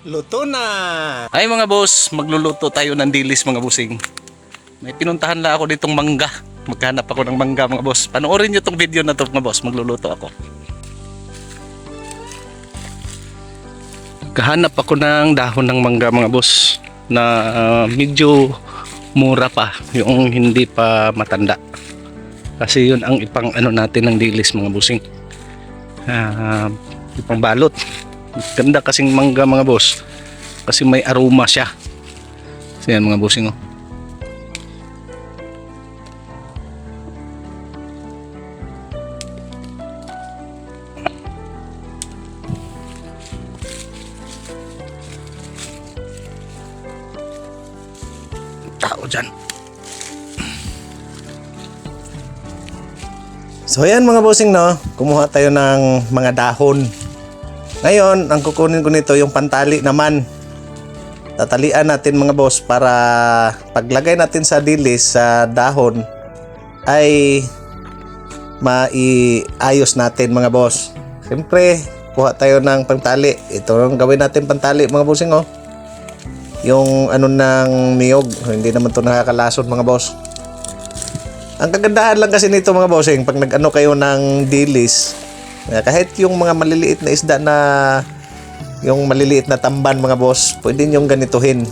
Luto na! Ay mga boss, magluluto tayo ng dilis mga bossing. May pinuntahan lang ako ditong mangga. Maghanap ako ng mangga mga boss. Panoorin nyo tong video na to mga boss, magluluto ako. Kahanap ako ng dahon ng mangga mga boss na medyo mura pa, yung hindi pa matanda. Kasi yun ang ipang ano natin ng dilis mga bossing. Ipang balot. Ganda kasing mangga mga boss. Kasi may aroma siya. So yan mga bossing oh. Tao dyan. So ayan mga bossing no, kumuha tayo ng mga dahon. Ngayon, ang kukunin ko nito yung pantali naman. Tatalian natin mga boss para paglagay natin sa dilis sa dahon ay maiayos natin mga boss. Siyempre, kuha tayo ng pantali. Ito ang gawin natin pantali mga bossing oh. Yung ano ng niyog, hindi naman to nakakalason mga boss. Ang kagandahan lang kasi nito mga bossing, pag nag-ano kayo ng dilis, kahit yung mga maliliit na isda na yung maliliit na tamban mga boss, pwede nyo ganituhin.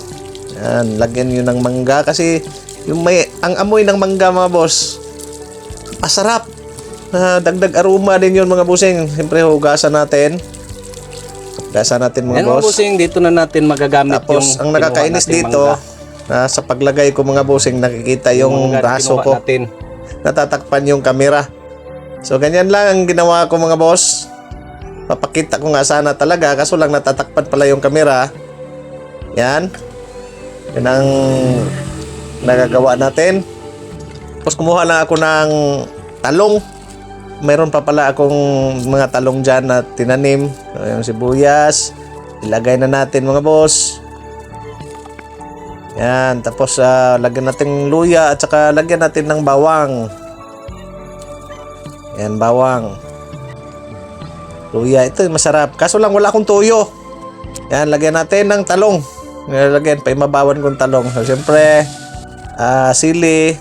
Yan, lagyan nyo ng mangga kasi yung ang amoy ng mangga mga boss, masarap. Dagdag aroma din yun mga bossing. Siyempre hugasan natin. Hugasan natin mga Yan, boss. mga bossing, dito na natin magagamit. Tapos yung ang nakakainis dito, sa paglagay ko mga bossing, nakikita yung braso ko. Natatakpan yung camera. So ganyan lang ang ginawa ko mga boss. Papakita ko nga sana talaga, kaso lang natatakpan pala yung camera. Yan. Yan ang nagagawa natin. Tapos kumuha lang ako ng talong. Mayroon pa pala akong mga talong dyan na tinanim. Yung sibuyas. Ilagay na natin mga boss. Yan. Tapos lagyan natin luya at saka lagyan natin ng bawang. Yan, bawang. Luya, ito masarap. Kaso lang wala akong toyo. Yan, lagyan natin ng talong. Lagyan, paimabawan kong talong. So, siyempre, sili.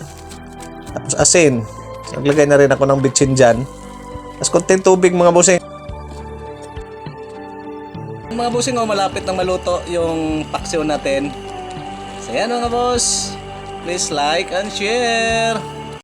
Tapos asin. So, naglagay na rin ako ng bitsin dyan. Tapos konting tubig mga bossing. Mga bossing oh, malapit nang maluto yung paksiw natin. So yan mga boss. Please like and share.